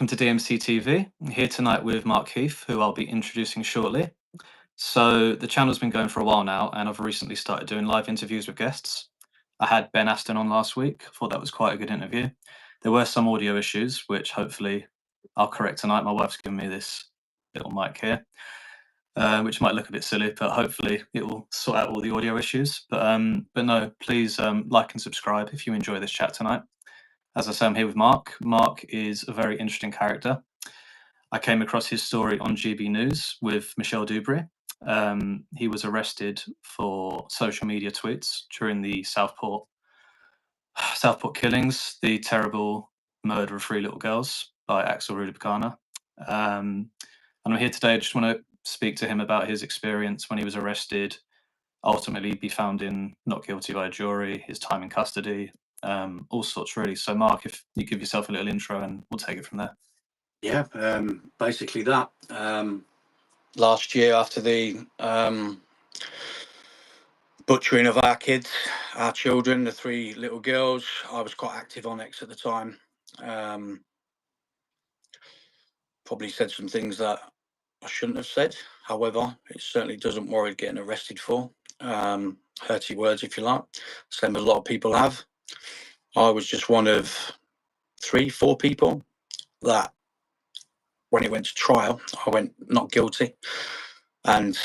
Welcome to DMC TV. I'm here tonight with Mark Heath, who I'll be introducing shortly. So, the channel's been going for a while now, and I've recently started doing live interviews with guests. I had Ben Aston on last week. I thought that was quite a good interview. There were some audio issues, which hopefully I'll correct tonight. My wife's given me this little mic here, which might look a bit silly, but hopefully it will sort out all the audio issues. But no, please like and subscribe if you enjoy this chat tonight. As I say, I'm here with Mark. Mark is a very interesting character. I came across his story on GB News with Michelle Dubry. He was arrested for social media tweets during the Southport killings, the terrible murder of 3 little girls by Axel Rudibakana. And I'm here today. I just want to speak to him about his experience when he was arrested, ultimately be found in not guilty by a jury, his time in custody, all sorts really. So Mark, if you give yourself a little intro and we'll take it from there. Yeah, basically that. Last year, after the butchering of our kids, our children, the 3 little girls, I was quite active on X at the time. Probably said some things that I shouldn't have said. However, it certainly doesn't warrant getting arrested for. Hurty words, if you like. Same as a lot of people have. I was just one of 3-4 people that, when it went to trial, I went not guilty, and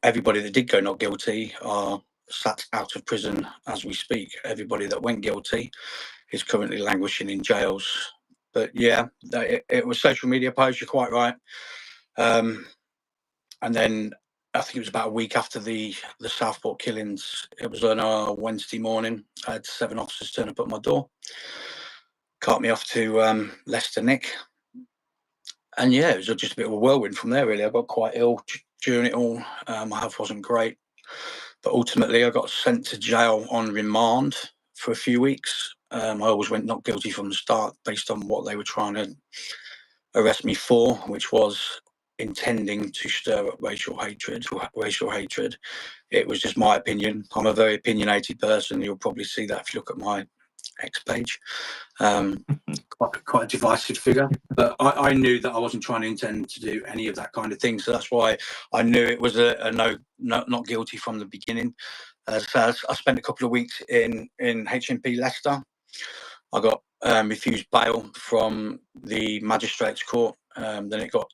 everybody that did go not guilty are sat out of prison as we speak. Everybody that went guilty is currently languishing in jails. But yeah, it was social media posts. You're quite right. And then I think it was about a week after the Southport killings. It was on a Wednesday morning. I had 7 officers turn up at my door, cart me off to Leicester Nick. And yeah, it was just a bit of a whirlwind from there, really. I got quite ill during it all. My health wasn't great. But ultimately, I got sent to jail on remand for a few weeks. I always went not guilty from the start based on what they were trying to arrest me for, which was intending to stir up racial hatred. It was just my opinion. I'm a very opinionated person. You'll probably see that if you look at my X page. Quite a divisive figure, but I knew that I wasn't trying to intend to do any of that kind of thing, so that's why I knew it was a no, not guilty from the beginning. So I spent a couple of weeks in HMP Leicester. I got refused bail from the magistrates court. Then it got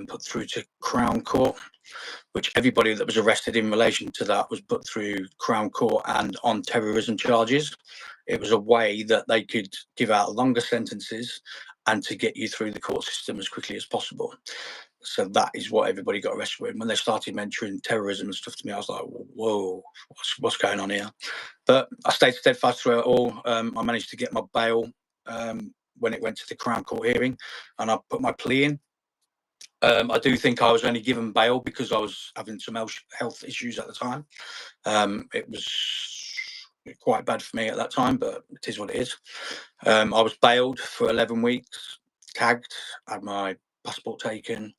put through to Crown Court, which everybody that was arrested in relation to that was put through Crown Court and on terrorism charges. It was a way that they could give out longer sentences and to get you through the court system as quickly as possible. So that is what everybody got arrested with. When they started mentioning terrorism and stuff to me, I was like, whoa, what's going on here? But I stayed steadfast through it all. I managed to get my bail when it went to the Crown Court hearing, and I put my plea in. I do think I was only given bail because I was having some health issues at the time. It was quite bad for me at that time, but it is what it is. I was bailed for 11 weeks, tagged, had my passport taken,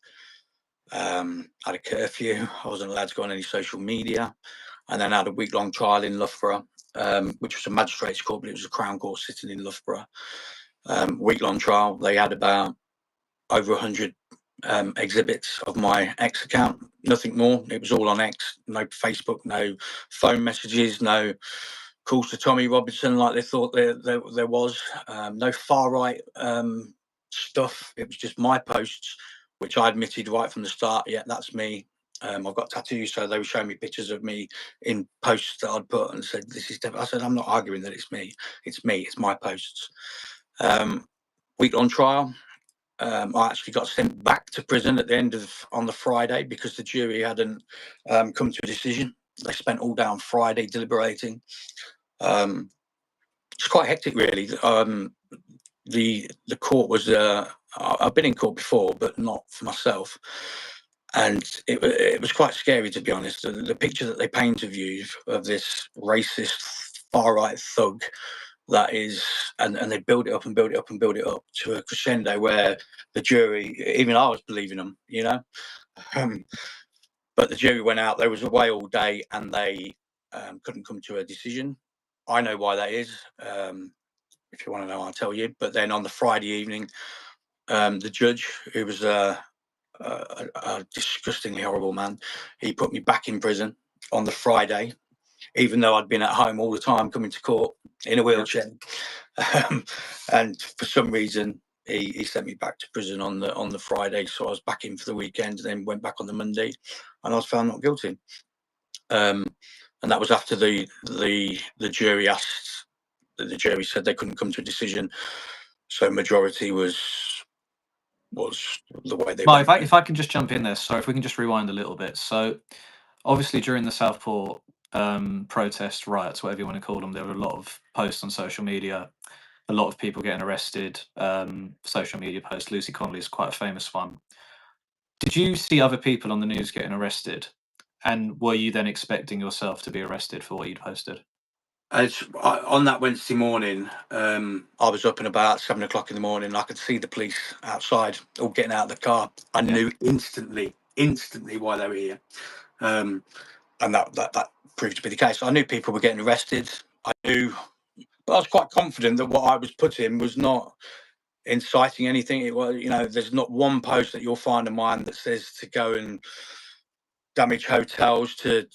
had a curfew. I wasn't allowed to go on any social media, and then I had a week-long trial in Loughborough, which was a magistrates court, but it was a Crown Court sitting in Loughborough. Week-long trial. They had about over 100 exhibits of my X account, nothing more. It was all on X, no Facebook, no phone messages, no calls to Tommy Robinson like they thought there was, no far right stuff. It was just my posts, which I admitted right from the start. Yeah, that's me. I've got tattoos, so they were showing me pictures of me in posts that I'd put and said, "This is." I said, "I'm not arguing that it's me. It's me. It's my posts." Week-long trial. I actually got sent back to prison on the Friday because the jury hadn't come to a decision. They spent all day on Friday deliberating. It's quite hectic, really. The court was. I've been in court before, but not for myself, and it was quite scary, to be honest. The picture that they paint of you of this racist far right thug. That is, and they build it up and build it up and build it up to a crescendo where the jury, even I was believing them, you know. But the jury went out. They was away all day, and they couldn't come to a decision. I know why that is. If you want to know, I'll tell you. But then on the Friday evening, The judge, who was a disgustingly horrible man, he put me back in prison on the Friday, even though I'd been at home all the time coming to court in a wheelchair. And for some reason, he sent me back to prison on the Friday, so I was back in for the weekend, and then went back on the Monday, and I was found not guilty. And that was after the jury asked. The jury said they couldn't come to a decision, so majority was the way they Mark, went. if I can just jump in there, sorry, if we can just rewind a little bit. So, obviously, during the Southport protest riots, whatever you want to call them, there were a lot of posts on social media, a lot of people getting arrested. Social media posts. Lucy Connolly is quite a famous one. Did you see other people on the news getting arrested? And were you then expecting yourself to be arrested for what you'd posted? On that Wednesday morning, I was up and about 7 o'clock in the morning, and I could see the police outside, all getting out of the car. I knew instantly why they were here, and that proved to be the case. I knew people were getting arrested. I knew, but I was quite confident that what I was putting was not inciting anything. It was, there's not one post that you'll find of mine that says to go and damage hotels, to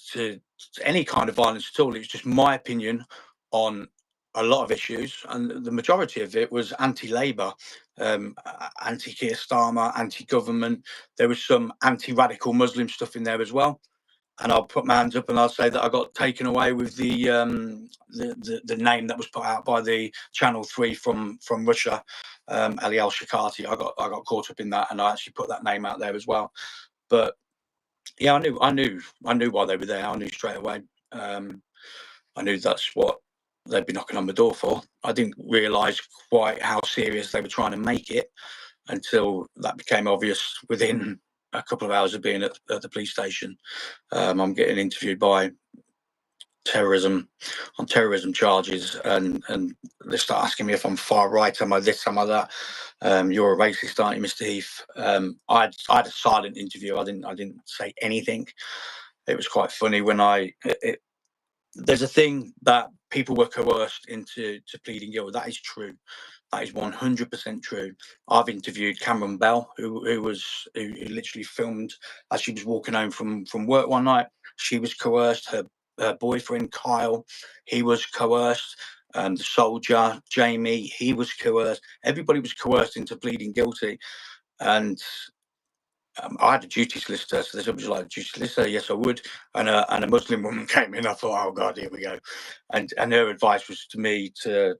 any kind of violence at all. It was just my opinion on a lot of issues, and the majority of it was anti-Labour, anti-Keir Starmer, anti-government. There was some anti-radical Muslim stuff in there as well. And I'll put my hands up and I'll say that I got taken away with the name that was put out by the Channel 3 from Russia, Ali Al-Shakati. I got caught up in that, and I actually put that name out there as well. But yeah, I knew why they were there. I knew straight away. I knew that's what they'd be knocking on the door for. I didn't realise quite how serious they were trying to make it until that became obvious within a couple of hours of being at the police station. I'm getting interviewed by terrorism charges, and they start asking me if I'm far right, am I this, am I that? You're a racist, aren't you, Mr. Heath? I had a silent interview. I didn't say anything. It was quite funny when there's a thing that people were coerced into pleading guilty. That is true. That is 100% true. I've interviewed Cameron Bell, who literally filmed as she was walking home from work one night. She was coerced. Her boyfriend Kyle, he was coerced. The soldier Jamie, he was coerced. Everybody was coerced into pleading guilty. And I had a duty solicitor, so this was like, duty solicitor, yes, I would. And a Muslim woman came in. I thought, oh God, here we go. And her advice was to me to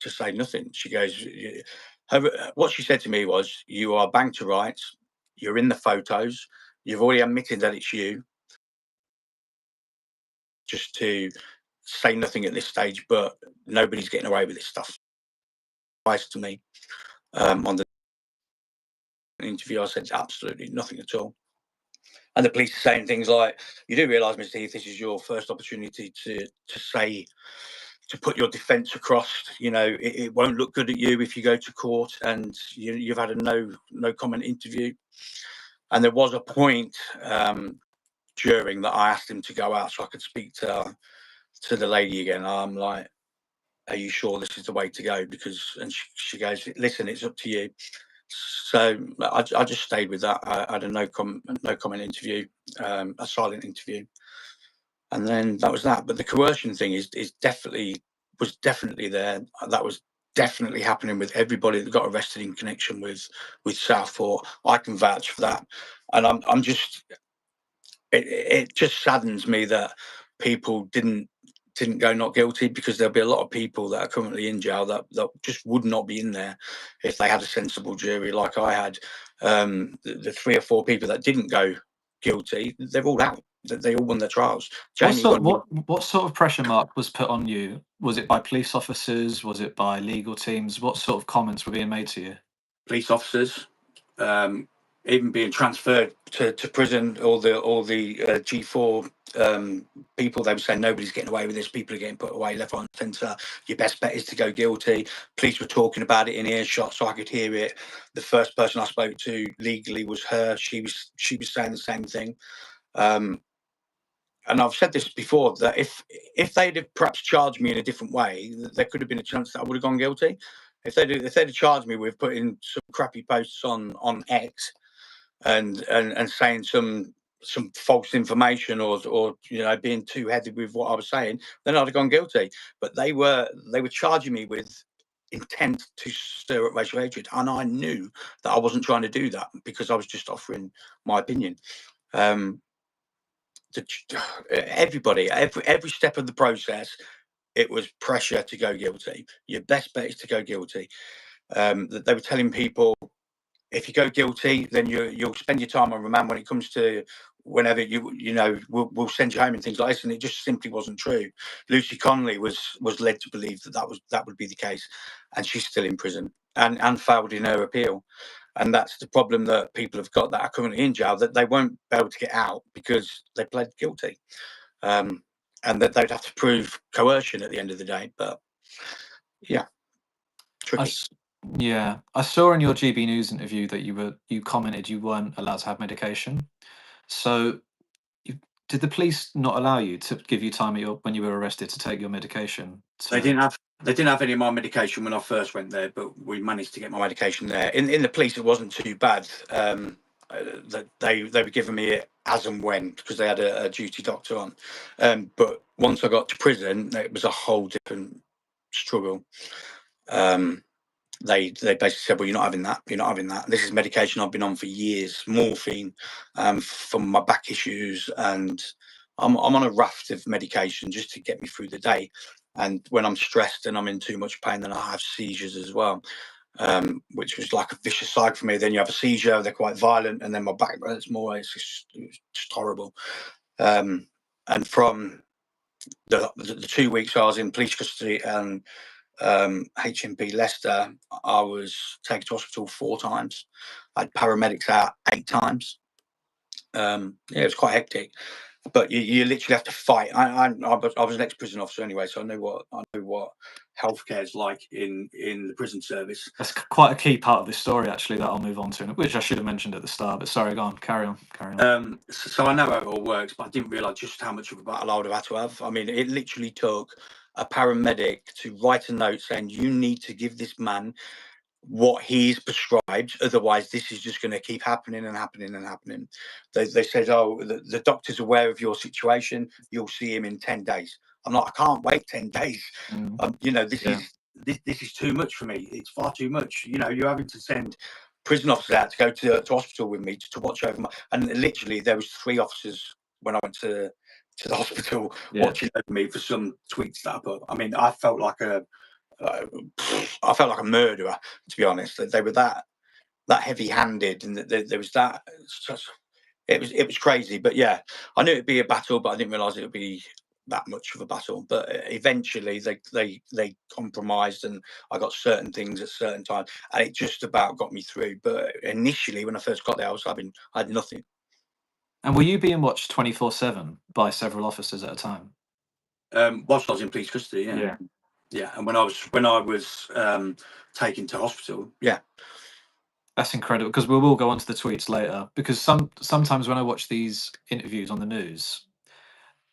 say nothing. She goes, what she said to me was, you are bang to rights. You're in the photos. You've already admitted that it's you. Just to say nothing at this stage, but nobody's getting away with this stuff. Advice to me on the interview, I said absolutely nothing at all. And the police are saying things like, you do realise, Mr. Heath, this is your first opportunity to put your defence across. It won't look good at you if you go to court, and you've had a no comment interview. And there was a point during that I asked him to go out so I could speak to the lady again. I'm like, are you sure this is the way to go? And she goes, listen, it's up to you. So I just stayed with that. I had a no comment interview, a silent interview, and then that was that. But the coercion thing was definitely there. That was definitely happening with everybody that got arrested in connection with Southport. I can vouch for that, and I'm just. It just saddens me that people didn't go not guilty, because there'll be a lot of people that are currently in jail that just would not be in there if they had a sensible jury like I had. The 3 or 4 people that didn't go guilty, they're all out. They all won their trials. Jamie What sort of pressure, Mark, was put on you? Was it by police officers? Was it by legal teams? What sort of comments were being made to you? Police officers, even being transferred to prison, all the G4 people, they were saying nobody's getting away with this. People are getting put away left, right, and centre. Your best bet is to go guilty. Police were talking about it in earshot, so I could hear it. The first person I spoke to legally was her. She was saying the same thing. And I've said this before, that if they'd have perhaps charged me in a different way, there could have been a chance that I would have gone guilty. If they'd have charged me with putting some crappy posts on X and saying some false information, or being too heavy with what I was saying, then I'd have gone guilty. But they were charging me with intent to stir up racial hatred, and I knew that I wasn't trying to do that because I was just offering my opinion. Um, Everybody, every step of the process, it was pressure to go guilty. Your best bet is to go guilty. That they were telling people, if you go guilty, then you'll spend your time on remand when it comes to whenever we'll send you home and things like this. And it just simply wasn't true. Lucy Connolly was led to believe that would be the case, and she's still in prison and failed in her appeal. And that's the problem that people have got that are currently in jail, that they won't be able to get out because they pled guilty, and that they'd have to prove coercion at the end of the day. But yeah, I tricky. s- yeah, I saw in your GB News interview that you commented you weren't allowed to have medication. So, you, did the police not allow you to give you time when you were arrested to take your medication? To They didn't have any of my medication when I first went there, but we managed to get my medication there. In the police, it wasn't too bad. That they were giving me it as and when, because they had a duty doctor on. But once I got to prison, it was a whole different struggle. They basically said, "Well, you're not having that. You're not having that. This is medication I've been on for years, morphine, from my back issues, and I'm on a raft of medication just to get me through the day. And when I'm stressed and I'm in too much pain, then I have seizures as well, which was like a vicious cycle for me. Then you have a seizure; they're quite violent, and then my back hurts more. It's just horrible. And from the 2 weeks I was in police custody and HMP Leicester, I was taken to hospital 4 times. I had paramedics out 8 times. Yeah, it was quite hectic. But you literally have to fight. I was an ex-prison officer anyway, so I know what healthcare is like in the prison service. That's quite a key part of this story, actually, that I'll move on to, which I should have mentioned at the start. But sorry, go on, carry on, carry on. So I know how it all works, but I didn't realise just how much of a battle I would have had to have. I mean, it literally took a paramedic to write a note saying, "You need to give this man what he's prescribed, otherwise this is just going to keep happening and happening and happening." They said, "Oh, the doctor's aware of your situation. You'll see him in 10 days." I'm like, "I can't wait 10 days. This Yeah. this is too much for me. It's far too much. You're having to send prison officers out to go to hospital with me to watch over my." And literally, there was 3 officers when I went to the hospital watching over me for some tweets that I put. I mean, uh, I felt like a murderer, to be honest. They were that heavy-handed, and there was that. It was crazy, but yeah, I knew it'd be a battle, but I didn't realise it would be that much of a battle. But eventually, they compromised, and I got certain things at certain times, and it just about got me through. But initially, when I first got there, I had nothing. And were you being watched 24/7 by several officers at a time? Whilst I was in police custody, yeah. Yeah, and when I was taken to hospital, yeah. That's incredible, because we will go on to the tweets later. Because sometimes when I watch these interviews on the news,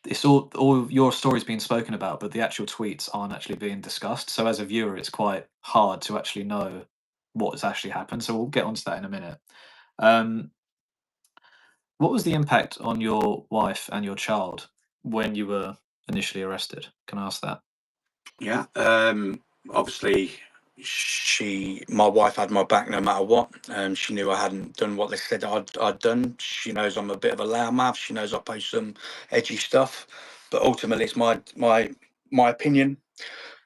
it's all your stories being spoken about, but the actual tweets aren't actually being discussed. So as a viewer, it's quite hard to actually know what has actually happened. So we'll get onto that in a minute. Um, what was the impact on your wife and your child when you were initially arrested? Can I ask that? Yeah. Obviously, my wife had my back no matter what. She knew I hadn't done what they said I'd done. She knows I'm a bit of a loudmouth. She knows I post some edgy stuff, but ultimately it's my opinion.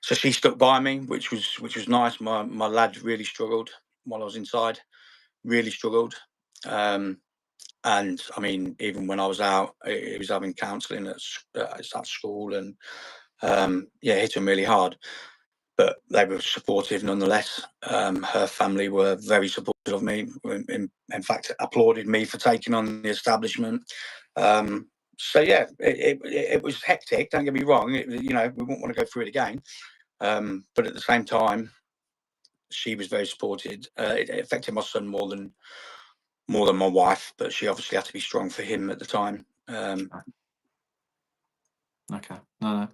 So she stuck by me, which was nice. My lad really struggled while I was inside. Really struggled. And I mean, even when I was out, he was having counselling at school, and yeah, hit him really hard. But they were supportive nonetheless. Her family were very supportive of me. In fact, applauded me for taking on the establishment. So yeah, it was hectic. Don't get me wrong. We wouldn't want to go through it again. But at the same time, she was very supported. It affected my son more than my wife, but she obviously had to be strong for him at the time. Okay, no, no.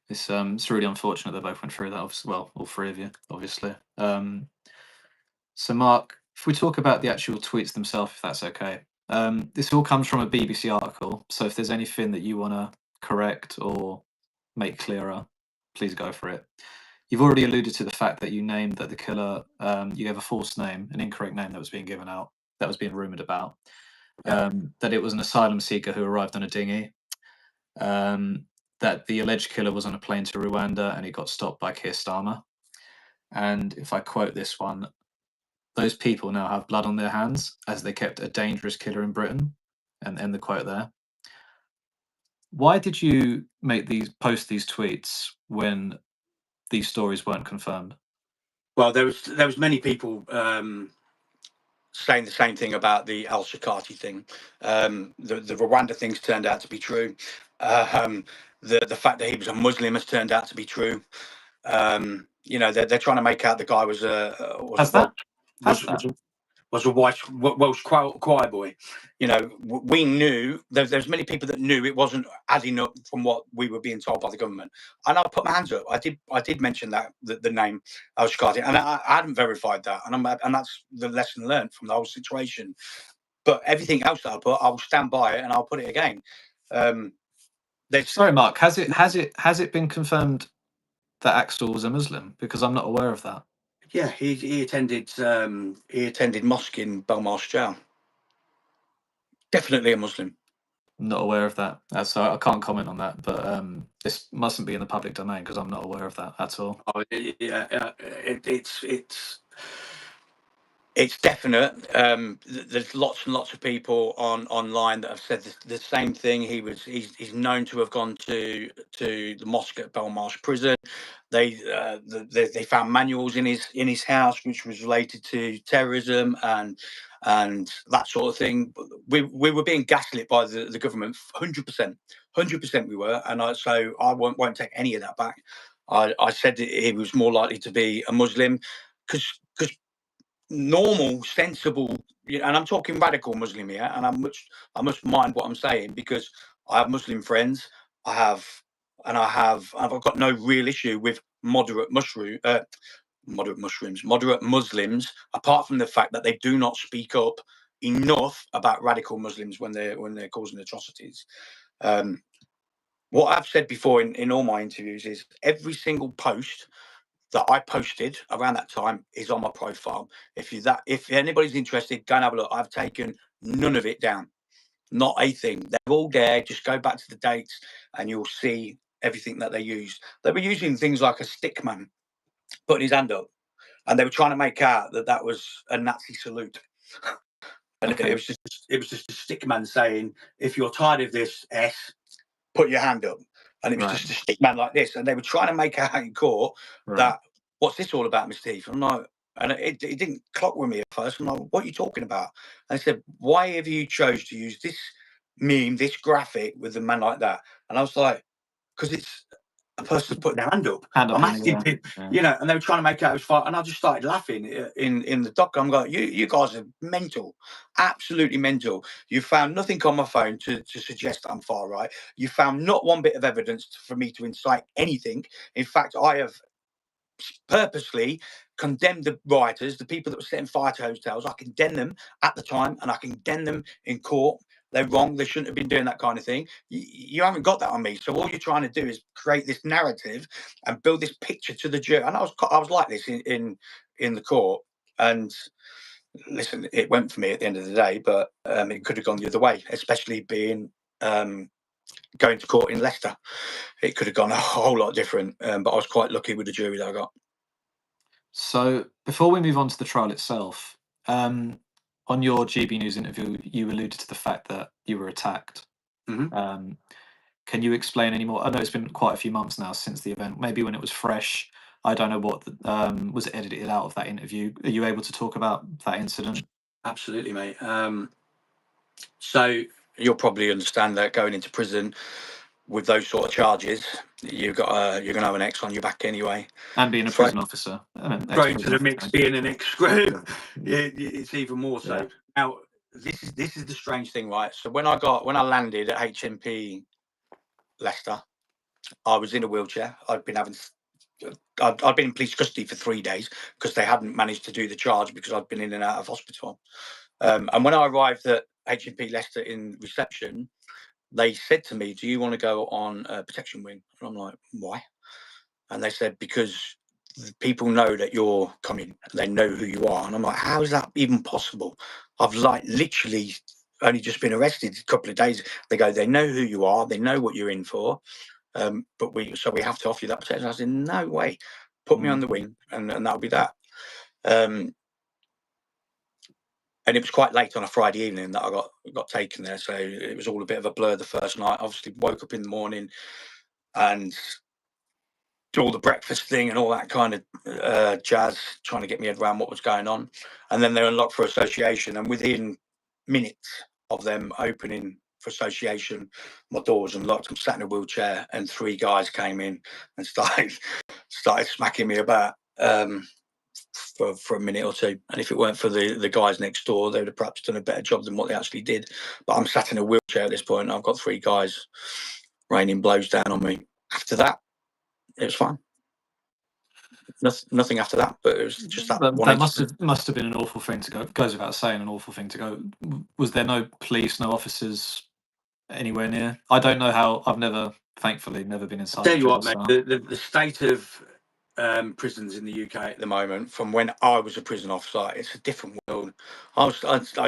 It's really unfortunate they both went through that. Well, all three of you, obviously. So, Mark, if we talk about the actual tweets themselves, if that's okay, this all comes from a BBC article. So, if there's anything that you want to correct or make clearer, please go for it. You've already alluded to the fact that you named that the killer, you gave a false name, an incorrect name that was being given out, that was being rumoured about, that it was an asylum seeker who arrived on a dinghy, that the alleged killer was on a plane to Rwanda and he got stopped by Keir Starmer. And if I quote this one, those people now have blood on their hands as they kept a dangerous killer in Britain. And end the quote there. Why did you post these tweets when these stories weren't confirmed? Well, there was many people saying the same thing about the Al Shakati thing. The Rwanda things turned out to be true. The fact that he was a Muslim has turned out to be true. They're trying to make out the guy was a Has that? Has that? was a Welsh choir boy. We knew there's many people that knew it wasn't adding up from what we were being told by the government, and I put my hands up. I did mention that the name Al Shkati, and I hadn't verified that, and that's the lesson learned from the whole situation. But everything else that I put, I will stand by it, and I'll put it again. Sorry, Mark. Has it been confirmed that Axel was a Muslim? Because I'm not aware of that. Yeah, he attended mosque in Belmarsh Jail. Definitely a Muslim. Not aware of that. So I can't comment on that. But this mustn't be in the public domain because I'm not aware of that at all. Oh, it's definite. There's lots and lots of people online that have said the same thing. He's known to have gone to the mosque at Belmarsh prison. They found manuals in his house which was related to terrorism and that sort of thing. We were being gaslit by the government 100%. We were, and so I won't take any of that back. I said that he was more likely to be a Muslim because normal, sensible, and I'm talking radical Muslim here, and I must mind what I'm saying because I have Muslim friends. I've got no real issue with moderate Muslims, apart from the fact that they do not speak up enough about radical Muslims when they're causing atrocities. What I've said before in all my interviews is every single post that I posted around that time is on my profile. If anybody's interested, go and have a look. I've taken none of it down, not a thing. They're all there. Just go back to the dates, and you'll see everything that they used. They were using things like a stick man putting his hand up, and they were trying to make out that was a Nazi salute. And Okay. it was just a stick man saying, "If you're tired of this, put your hand up." And it was just a stick man like this, and they were trying to make out in court that what's this all about, Mr. Heath? I'm like, and it didn't clock with me at first. I'm like, what are you talking about? And I said, why have you chose to use this meme, this graphic with a man like that? And I was like, because it's a person putting their hand up. I'm asking people, and they were trying to make out it was fine. And I just started laughing in the doc. I'm going, you guys are mental, absolutely mental. You found nothing on my phone to suggest I'm far right. You found not one bit of evidence for me to incite anything. In fact, I have purposely condemned the rioters, the people that were setting fire to hotels. I condemned them at the time, and I condemn them in court. They're wrong. They shouldn't have been doing that kind of thing. You haven't got that on me. So all you're trying to do is create this narrative and build this picture to the jury. And I was like this in the court. And listen, it went for me at the end of the day, but it could have gone the other way, especially being going to court in Leicester. It could have gone a whole lot different. But I was quite lucky with the jury that I got. So before we move on to the trial itself, on your GB News interview, you alluded to the fact that you were attacked. Mm-hmm. Can you explain any more? I know it's been quite a few months now since the event. Maybe when it was fresh, I don't know what was edited out of that interview. Are you able to talk about that incident? Absolutely, mate. So you'll probably understand that going into prison with those sort of charges, you're going to have an X on your back anyway. And being a prison officer, Throw into the mix, being an ex-crew, it's even more so. Yeah. Now, this is the strange thing, right? So when I landed at HMP Leicester, I was in a wheelchair. I'd been in police custody for 3 days because they hadn't managed to do the charge because I'd been in and out of hospital. And when I arrived at HMP Leicester in reception, they said to me, "Do you want to go on a protection wing?" And I'm like, "Why?" And they said, "Because people know that you're coming. They know who you are." And I'm like, "How is that even possible? I've like literally only just been arrested a couple of days." They go, "They know who you are. They know what you're in for. But we have to offer you that protection." I said, "No way. Put me on the wing, and that'll be that." Um, and it was quite late on a Friday evening that I got taken there, so it was all a bit of a blur the first night. Obviously, woke up in the morning and do all the breakfast thing and all that kind of jazz, trying to get my head around what was going on. And then they unlocked for association, and within minutes of them opening for association, my door was unlocked. I'm sat in a wheelchair, and 3 guys came in and started smacking me about for a minute or two. And if it weren't for the guys next door, they would have perhaps done a better job than what they actually did. But I'm sat in a wheelchair at this point, and I've got 3 guys raining blows down on me. After that, it was fine. Nothing after that, but it was just that one That incident. must have been an awful thing to go. Goes without saying, an awful thing to go. Was there no police, no officers anywhere near? I don't know how. I've never, thankfully, never been I inside tell a you prison. what, mate, So the state of prisons in the UK at the moment, from when I was a prison officer, it's a different world. I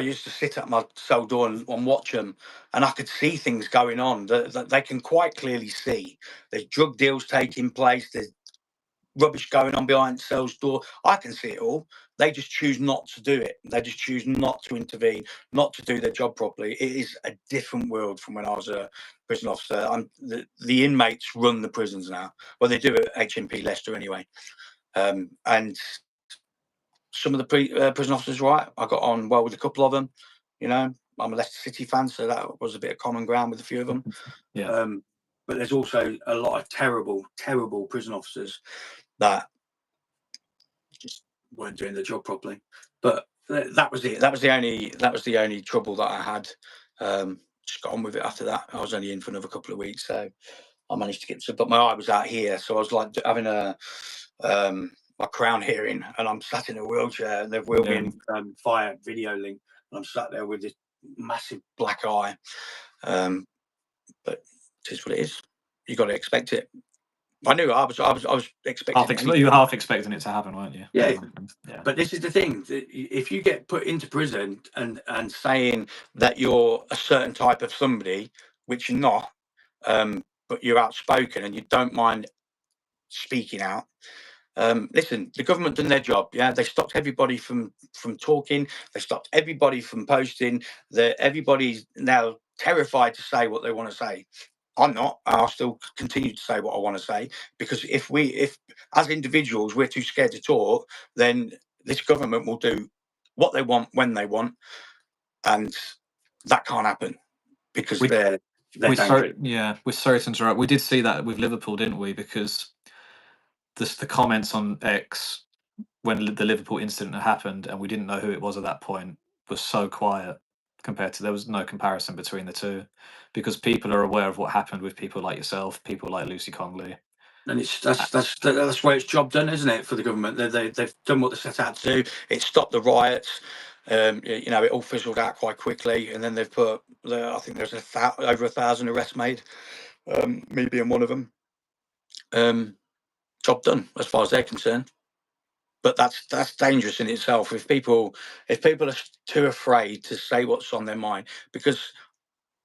used to sit at my cell door and watch them, and I could see things going on that they can quite clearly see. There's drug deals taking place. There's rubbish going on behind cells door. I can see it all. They just choose not to do it. They just choose not to intervene, not to do their job properly. It is a different world from when I was a prison officer. The inmates run the prisons now. Well, they do at HMP Leicester anyway. And some of the prison officers, right? I got on well with a couple of them. You know, I'm a Leicester City fan, so that was a bit of common ground with a few of them. yeah, But there's also a lot of terrible, terrible prison officers that just weren't doing their job properly. But that was it. That was the only trouble that I had. Just got on with it after that. I was only in for another couple of weeks, so I managed to get to. But my eye was out here, so I was like having my crown hearing, and I'm sat in a wheelchair, and they've wheeled me in via video link, and I'm sat there with this massive black eye. But it is what it is. You got to expect it. I knew I was expecting you were half expecting it to happen, weren't you? Yeah, yeah. but this is the thing: if you get put into prison and saying that you're a certain type of somebody, which you're not, but you're outspoken and you don't mind speaking out. Listen, the government done their job. Yeah, they stopped everybody from talking. They stopped everybody from posting. Everybody's now terrified to say what they want to say. I'm not. I'll still continue to say what I want to say, because if as individuals we're too scared to talk, then this government will do what they want when they want, and that can't happen because We they're we're dangerous. we're sorry to interrupt. We did see that with Liverpool, didn't we? Because the comments on X when the Liverpool incident had happened, and we didn't know who it was at that point, was so quiet compared to, there was no comparison between the two, because people are aware of what happened with people like yourself, people like Lucy Conley. And that's where it's job done, isn't it, for the government? They've done what they set out to do. It stopped the riots. It all fizzled out quite quickly, and then they've put. I think there's over 1,000 arrests made. Me being one of them. Job done as far as they're concerned. But that's dangerous in itself. If people are too afraid to say what's on their mind, because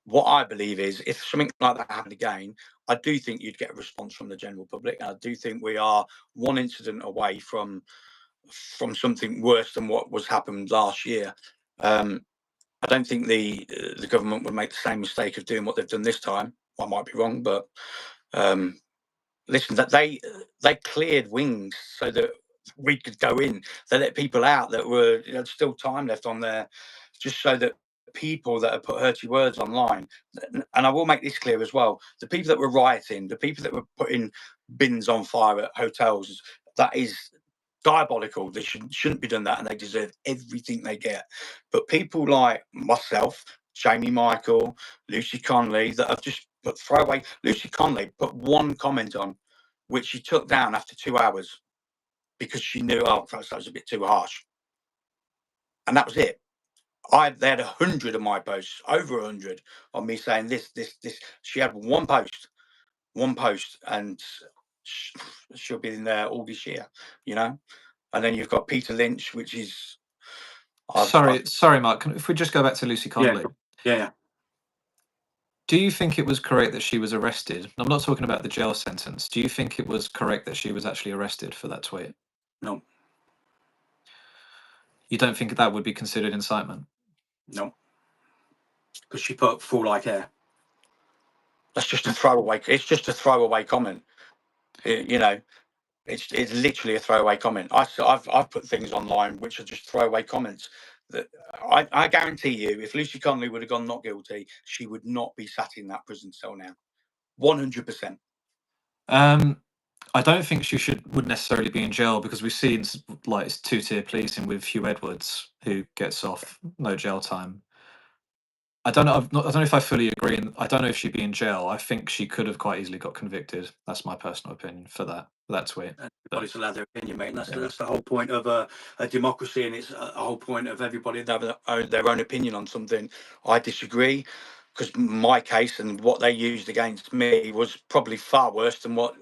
what I believe is, if something like that happened again, I do think you'd get a response from the general public. I do think we are one incident away from something worse than what was happened last year. I don't think the government would make the same mistake of doing what they've done this time. I might be wrong, but listen, that they cleared wings so that we could go in. They let people out that were still time left on there, just so that people that have put hurty words online. And I will make this clear as well: the people that were rioting, the people that were putting bins on fire at hotels, that is diabolical. They shouldn't be doing that, and they deserve everything they get. But people like myself, Jamie Michael, Lucy Conley, that have just But throwaway. Lucy Conley put one comment on, which she took down after 2 hours because she knew, perhaps that was a bit too harsh, and that was it. They had 100 of my posts, over 100 on me saying this. She had one post, and she'll be in there all this year, And then you've got Peter Lynch, which is. Sorry, Mark. If we just go back to Lucy Conley. Yeah. Do you think it was correct that she was arrested? I'm not talking about the jail sentence. Do you think it was correct that she was actually arrested for that tweet? No. You don't think that would be considered incitement? No. Because she put full like hair. That's just a throwaway. It's just a throwaway comment. It's literally a throwaway comment. I've put things online which are just throwaway comments. That I guarantee you, if Lucy Conley would have gone not guilty, she would not be sat in that prison cell now. 100%. I don't think she would necessarily be in jail, because we've seen like two-tier policing with Hugh Edwards, who gets off no jail time. I don't know. I don't know if I fully agree. And I don't know if she'd be in jail. I think she could have quite easily got convicted. That's my personal opinion for that tweet. Everybody's allowed their opinion, mate. And that's the whole point of a democracy, and it's a whole point of everybody having their own opinion on something. I disagree, because my case and what they used against me was probably far worse than what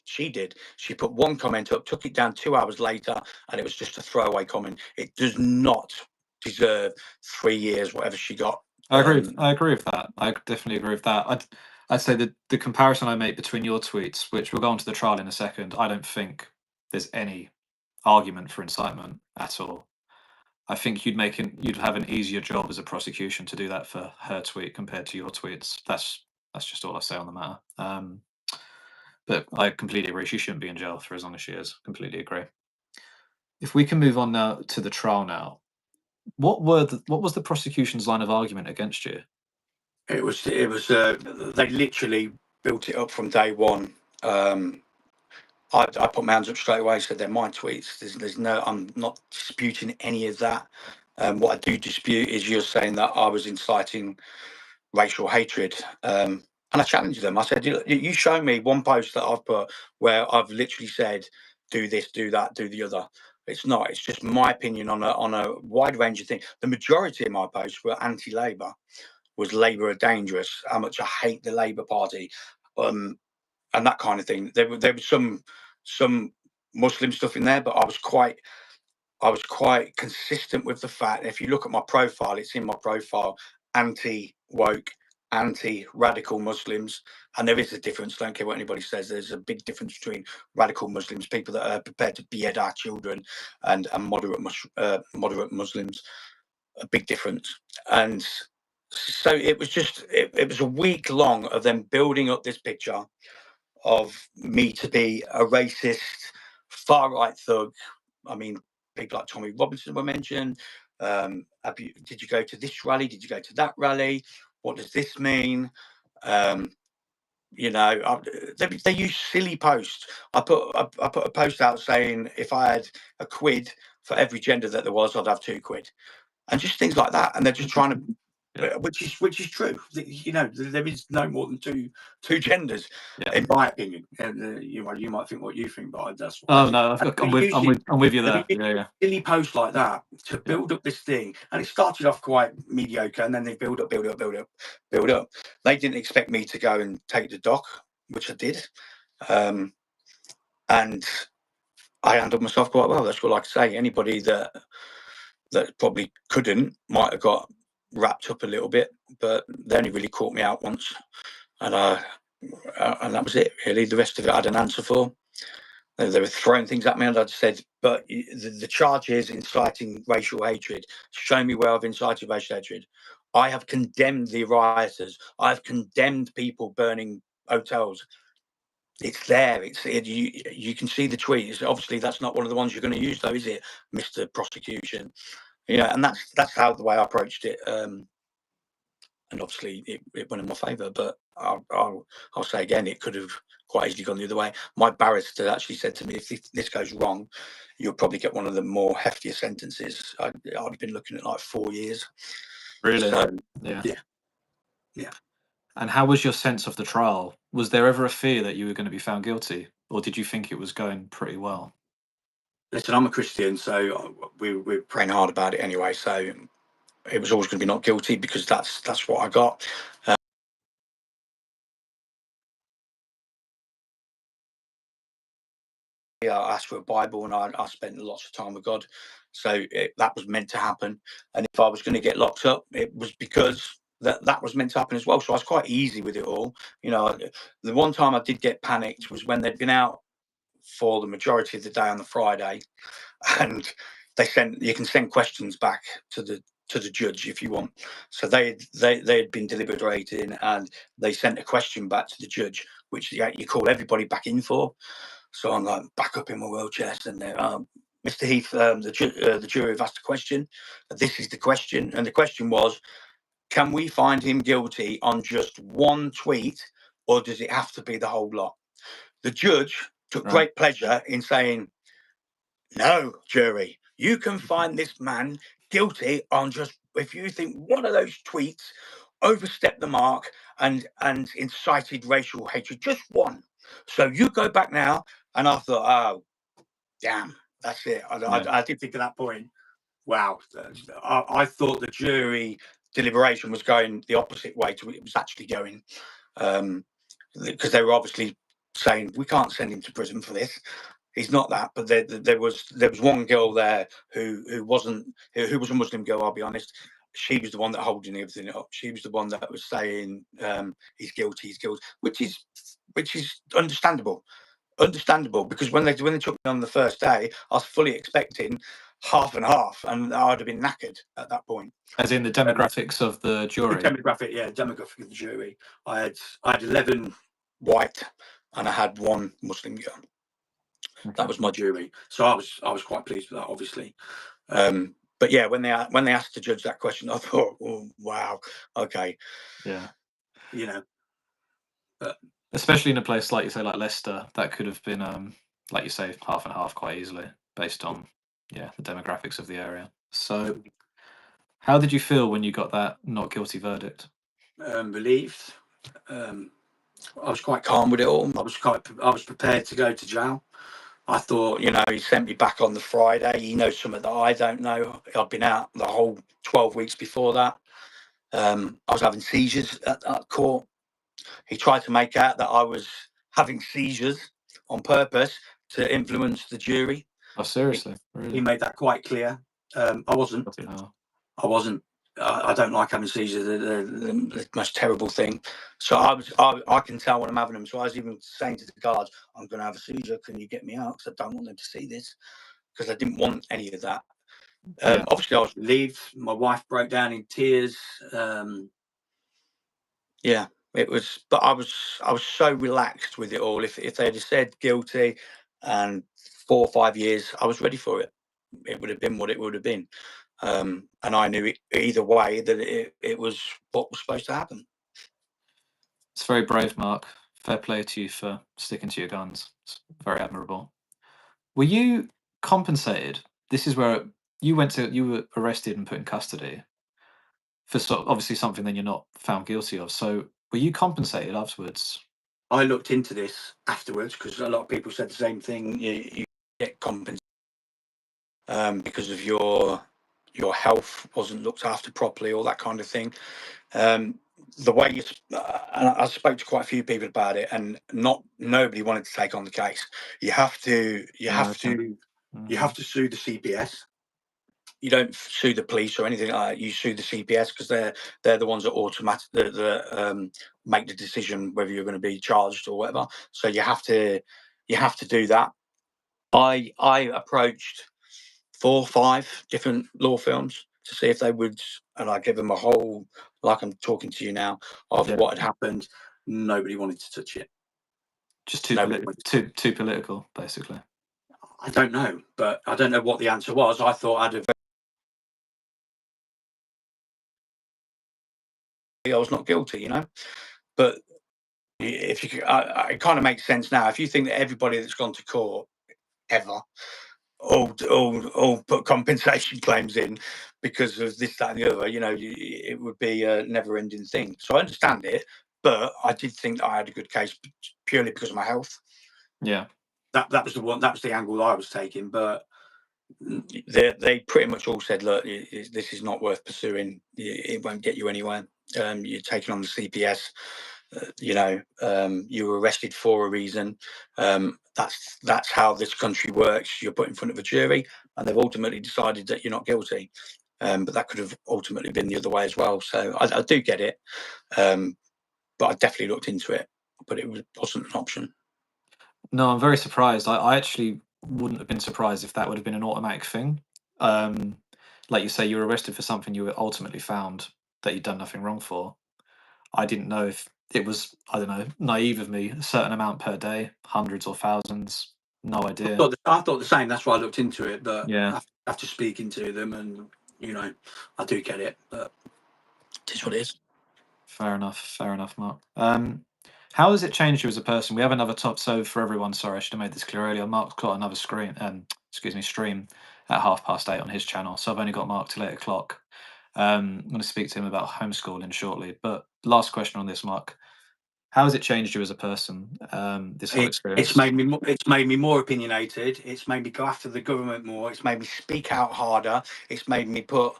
she did. She put one comment up, took it down 2 hours later, and it was just a throwaway comment. It does not deserve 3 years, whatever she got. I agree with that. I definitely agree with that. I'd say that the comparison I make between your tweets, which we'll go on to the trial in a second, I don't think there's any argument for incitement at all. I think you'd have an easier job as a prosecution to do that for her tweet compared to your tweets. That's just all I say on the matter. But I completely agree. She shouldn't be in jail for as long as she is. Completely agree. If we can move on now to the trial now. What was the prosecution's line of argument against you? It was they literally built it up from day one. I put my hands up straight away, said they're my tweets. I'm not disputing any of that. What I do dispute is you're saying that I was inciting racial hatred. And I challenged them. I said, you show me one post that I've put where I've literally said, do this, do that, do the other. It's not. It's just my opinion on a wide range of things. The majority of my posts were anti-Labour, was Labour are dangerous, how much I hate the Labour Party, and that kind of thing. There was some Muslim stuff in there, but I was quite consistent with the fact. If you look at my profile, it's in my profile: anti-woke, anti-radical Muslims. And there is a difference. Don't care what anybody says. There's a big difference between radical Muslims, people that are prepared to behead our children, and moderate Muslims. A big difference. And so it was a week long of them building up this picture of me to be a racist, far right thug. I mean, people like Tommy Robinson were mentioned. Did you go to this rally? Did you go to that rally? What does this mean? They use silly posts. I put a post out saying if I had a quid for every gender that there was, I'd have 2 quid, and just things like that. And they're just trying to. Which is true. There is no more than two genders, in my opinion. And you might think what you think, but that's. Oh no, I'm with you there. Yeah. Silly posts like that to build up this thing, and it started off quite mediocre, and then they build up. They didn't expect me to go and take the dock, which I did, and I handled myself quite well. That's what I like to say. Anybody that probably couldn't might have got wrapped up a little bit, but they only really caught me out once, and that was it really. The rest of it I had an answer for. They were throwing things at me, and I just said, but the charge is inciting racial hatred. Show me where I've incited racial hatred. I have condemned the rioters. I've condemned people burning hotels. It's there. You can see the tweets. Obviously that's not one of the ones you're going to use though, is it, Mr. Prosecution? And that's how the way I approached it. And obviously it went in my favour, but I'll say again, it could have quite easily gone the other way. My barrister actually said to me, if this goes wrong, you'll probably get one of the more heftier sentences. I'd been looking at like 4 years. Really? So, yeah. And how was your sense of the trial? Was there ever a fear that you were going to be found guilty, or did you think it was going pretty well? Listen, I'm a Christian, so we're praying hard about it anyway. So it was always going to be not guilty because that's what I got. Yeah, I asked for a Bible, and I spent lots of time with God. So that was meant to happen. And if I was going to get locked up, it was because that was meant to happen as well. So I was quite easy with it all. You know, the one time I did get panicked was when they'd been out for the majority of the day on the Friday, and you can send questions back to the judge if you want. So they had been deliberating, and they sent a question back to the judge, which you call everybody back in for. So I'm like back up in my wheelchair, and they're Mr. Heath, the jury have asked a question. This is the question, and the question was, can we find him guilty on just one tweet, or does it have to be the whole lot? The judge took Right. great pleasure in saying, no, jury, you can find this man guilty on just if you think one of those tweets overstepped the mark and incited racial hatred, just one. So you go back now. And I thought, oh, damn, that's it. Yeah. I did think at that point, wow, I thought the jury deliberation was going the opposite way to it was actually going, because they were obviously saying we can't send him to prison for this. He's not that. But there was one girl there who was a Muslim girl. I'll be honest. She was the one that holding everything up. She was the one that was saying he's guilty, which is understandable. Understandable, because when they took me on the first day, I was fully expecting half and half, and I'd have been knackered at that point. As in the demographics of the jury. Demographic of the jury. I had 11 white, and I had one Muslim girl. Okay. That was my jury, so I was quite pleased with that, obviously. But yeah, when they asked the judge that question, I thought, oh, wow, okay, Yeah. you know. But Especially in a place like you say, like Leicester, that could have been, like you say, half and half quite easily, based on the demographics of the area. So, how did you feel when you got that not guilty verdict? relieved. I was quite calm with it all. I was prepared to go to jail. I thought, he sent me back on the Friday. He knows something that I don't know. I'd been out the whole 12 weeks before that. I was having seizures at court. He tried to make out that I was having seizures on purpose to influence the jury. Oh, seriously? He Really? made that quite clear. I wasn't. Bloody hell. I wasn't. I don't like having seizures. They're the most terrible thing. So I can tell when I'm having them. So I was even saying to the guards, I'm going to have a seizure. Can you get me out? Because I don't want them to see this. Because I didn't want any of that. Yeah. Obviously, I was relieved. My wife broke down in tears. Yeah, it was. But I was so relaxed with it all. If they'd have said guilty and 4 or 5 years, I was ready for it. It would have been what it would have been. And I knew either way that it was what was supposed to happen. It's very brave, Mark. Fair play to you for sticking to your guns. It's very admirable. Were you compensated? This is where you were arrested and put in custody for obviously something that you're not found guilty of. So were you compensated afterwards? I looked into this afterwards because a lot of people said the same thing. You get compensated because of your health wasn't looked after properly, all that kind of thing. The way and I spoke to quite a few people about it, and nobody wanted to take on the case. You have to sue the CPS. You don't sue the police or anything like that. You sue the CPS because they're the ones that make the decision whether you're going to be charged or whatever. So you have to do that. I approached 4 or 5 different law firms to see if they would, and I give them a whole, like I'm talking to you now, of what had happened. Nobody wanted to touch it. Just too political, basically. I don't know, but I don't know what the answer was. I thought I was not guilty, but if you, it kind of makes sense now. If you think that everybody that's gone to court ever all put compensation claims in because of this, that, and the other, it would be a never-ending thing. So I understand it, but I did think that I had a good case purely because of my health. Yeah. That was the angle I was taking. But they pretty much all said, look, this is not worth pursuing. It won't get you anywhere. You're taking on the CPS. You were arrested for a reason. That's how this country works. You're put in front of a jury, and they've ultimately decided that you're not guilty. But that could have ultimately been the other way as well. So I do get it, but I definitely looked into it, but it wasn't an option. No, I'm very surprised. I actually wouldn't have been surprised if that would have been an automatic thing. Um, like you say, you were arrested for something you were ultimately found that you'd done nothing wrong for. I didn't know if it was, I don't know, naive of me, a certain amount per day, hundreds or thousands. No idea. I thought the same. That's why I looked into it. But Yeah, after speaking to them, and I do get it. But It is what it is. fair enough. Fair enough, Mark. How has it changed you as a person? We have another top. So for everyone, sorry, I should have made this clear earlier. Mark's got another stream at 8:30 on his channel. So I've only got Mark till 8 o'clock. I'm going to speak to him about homeschooling shortly. But last question on this, Mark. How has it changed you as a person? This whole experience. it's made me more opinionated. It's made me go after the government more. It's made me Speak out harder. It's made me put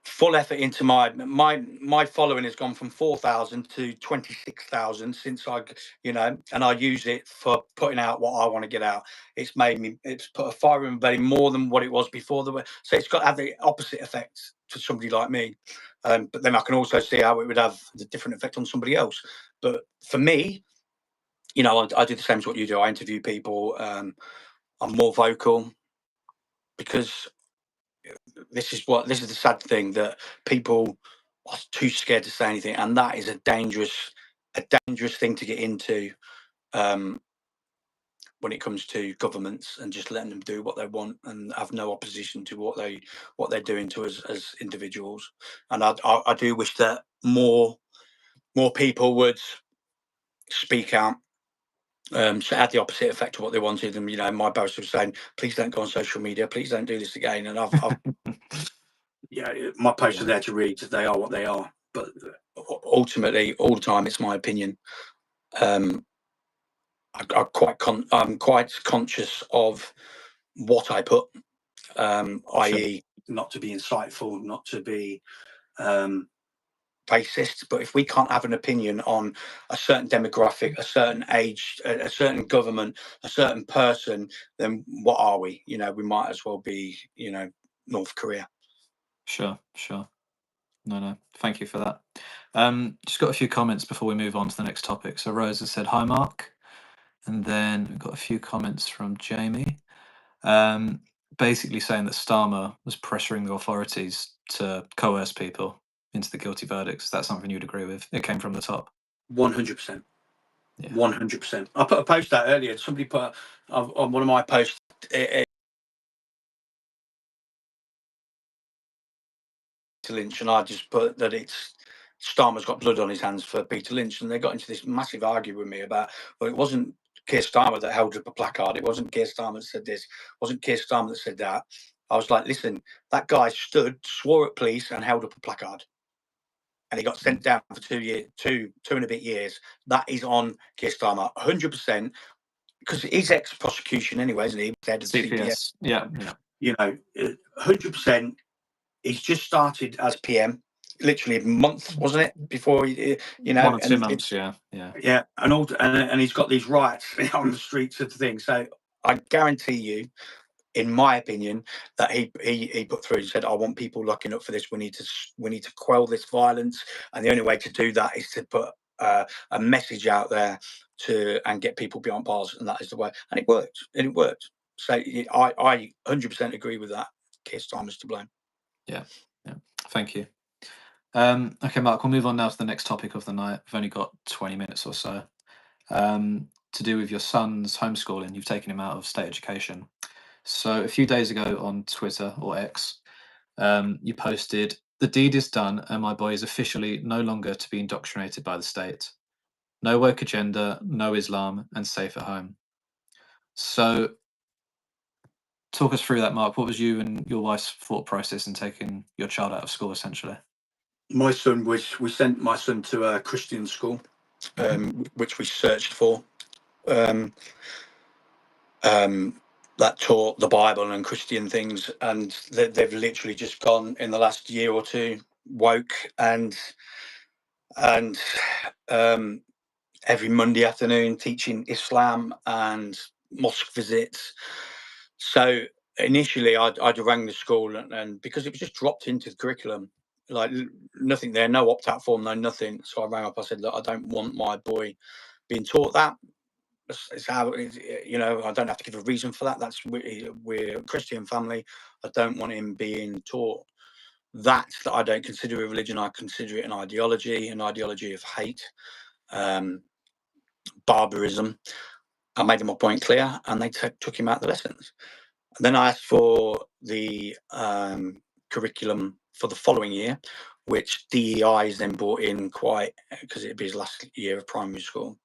full effort into my following has gone from 4,000 to 26,000 since and I use it for putting out what I want to get out. It's put a fire in my belly more than what it was before. So it's got to have the opposite effect for somebody like me. But then I can also see how it would have the different effect on somebody else. But for me, I do the same as what you do. I interview people. I'm more vocal because this is the sad thing, that people are too scared to say anything, and that is a dangerous thing to get into, when it comes to governments, and just letting them do what they want and have no opposition to what they're doing to us as individuals. And I do wish that more people would speak out. So it had the opposite effect of what they wanted. And my boss was saying, please don't go on social media, please don't do this again. And I've my posts are there to read. They are what they are. But ultimately, all the time, it's my opinion. I'm quite conscious of what I put, i.e., not to be insightful, not to be racist. But if we can't have an opinion on a certain demographic, a certain age, a certain government, a certain person, then what are we? We might as well be, North Korea. Sure. No. Thank you for that. Just got a few comments before we move on to the next topic. So Rose has said, hi, Mark. And then we've got a few comments from Jamie. Basically saying that Starmer was pressuring the authorities to coerce people into the guilty verdicts. That's something you'd agree with. It came from the top. 100%. 100%. I put a post out earlier. Somebody put on one of my posts. Lynch, and I just put that it's Starmer's got blood on his hands for Peter Lynch, and they got into this massive argument with me about, well, it wasn't Keir Starmer that held up a placard, it wasn't Keir Starmer that said this, it wasn't Keir Starmer that said that. I was like, listen, that guy swore at police and held up a placard, and he got sent down for 2 years, two and a bit years. That is on Keir Starmer, 100%, because he's ex-prosecution anyway, isn't he? Head of CPS. Yeah. 100%. He's just started as PM, literally a month, wasn't it, before he, 1 or 2 months. Yeah. And he's got these riots on the streets of the thing. So I guarantee you, in my opinion, that he put through and said, I want people looking up for this. We need to quell this violence, and the only way to do that is to put a message out there and get people behind bars, and that is the way. And it worked. So I 100% agree with that. Keir Starmer's to blame. Yeah. Thank you. Okay, Mark, we'll move on now to the next topic of the night. We've only got 20 minutes or so. To do with your son's homeschooling. You've taken him out of state education. So a few days ago on Twitter or X, you posted, the deed is done and my boy is officially no longer to be indoctrinated by the state. No woke agenda, no Islam, and safe at home. So talk us through that, Mark. What was you and your wife's thought process in taking your child out of school, essentially? My son we sent my son to a Christian school, which we searched for. That taught the Bible and Christian things, and they've literally just gone in the last year or two woke and every Monday afternoon teaching Islam and mosque visits. So initially I'd rang the school and because it was just dropped into the curriculum, like nothing there, no opt-out form, no nothing. So I rang up, I said, look, I don't want my boy being taught that. It's how, you know, I don't have to give a reason for that. We're a Christian family. I don't want him being taught that I don't consider a religion. I consider it an ideology of hate, barbarism. I made my point clear, and they took him out the lessons. And then I asked for the curriculum for the following year, which DEI is then brought in quite, because it'd be his last year of primary school.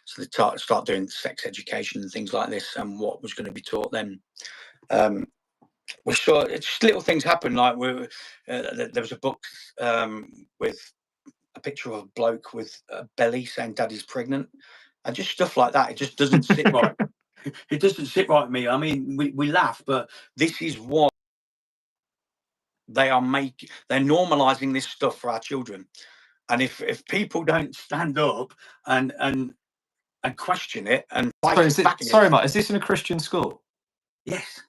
So they start doing sex education and things like this, and what was going to be taught then. We saw it's little things happen. Like there was a book with a picture of a bloke with a belly saying "Daddy's pregnant," and just stuff like that. It just doesn't sit right. It doesn't sit right with me. I mean, we laugh, but this is what they are making. They're normalising this stuff for our children, and if people don't stand up and question it and fight back, sorry, Mark, is this in a Christian school? Yes.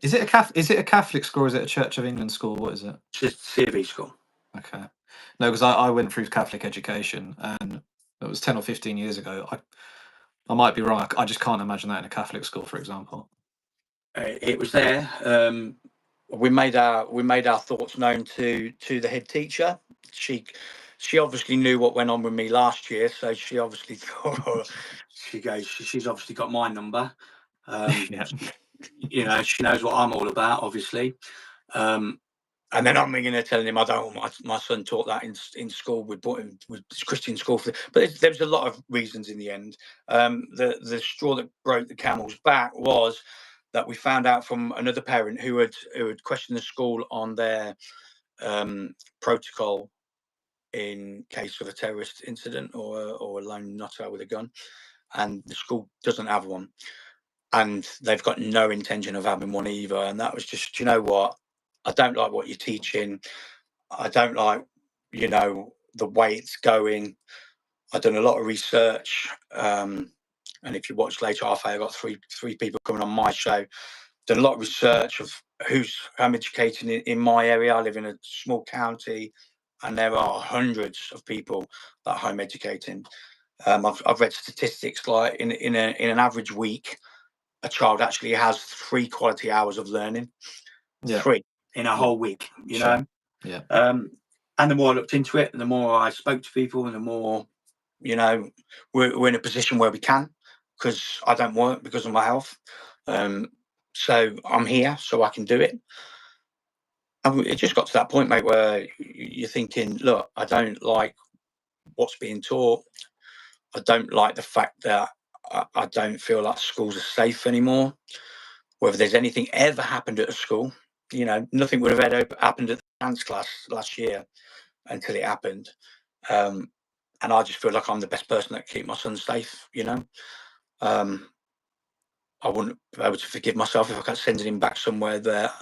Is it a Catholic school or is it a Church of England school? What is it? It's a CV school. Okay. No, because I went through Catholic education and it was 10 or 15 years ago. I might be wrong. I just can't imagine that in a Catholic school, for example. It was there. We made our thoughts known to the head teacher. She obviously knew what went on with me last year, so she obviously thought she goes. She's obviously got my number. Yeah. You know, she knows what I'm all about, obviously. And then I'm ringing her telling him I don't want my son taught that in school. We brought him with Christian school, but there was a lot of reasons in the end. The straw that broke the camel's back was that we found out from another parent who had questioned the school on their protocol in case of a terrorist incident or a lone nutter with a gun, and the school doesn't have one, and they've got no intention of having one either. And that was just, you know what, I don't like what you're teaching. I don't like, you know, the way it's going. I've done a lot of research, and if you watch later, I've got three people coming on my show. Done a lot of research of who's home educating in my area. I live in a small county, and there are hundreds of people that are home educating. I've read statistics like in an average week, a child actually has 3 quality hours of learning. Yeah. 3 in a whole week, you Sure. know. Yeah. And the more I looked into it, and the more I spoke to people, and the more, you know, we're in a position where we can, because I don't work because of my health. So I'm here so I can do it. And it just got to that point, mate, where you're thinking, look, I don't like what's being taught. I don't like the fact that I don't feel like schools are safe anymore. Whether there's anything ever happened at a school, you know, nothing would have ever happened at the dance class last year until it happened. And I just feel like I'm the best person that can keep my son safe, you know. I wouldn't be able to forgive myself if I kept sending him back somewhere that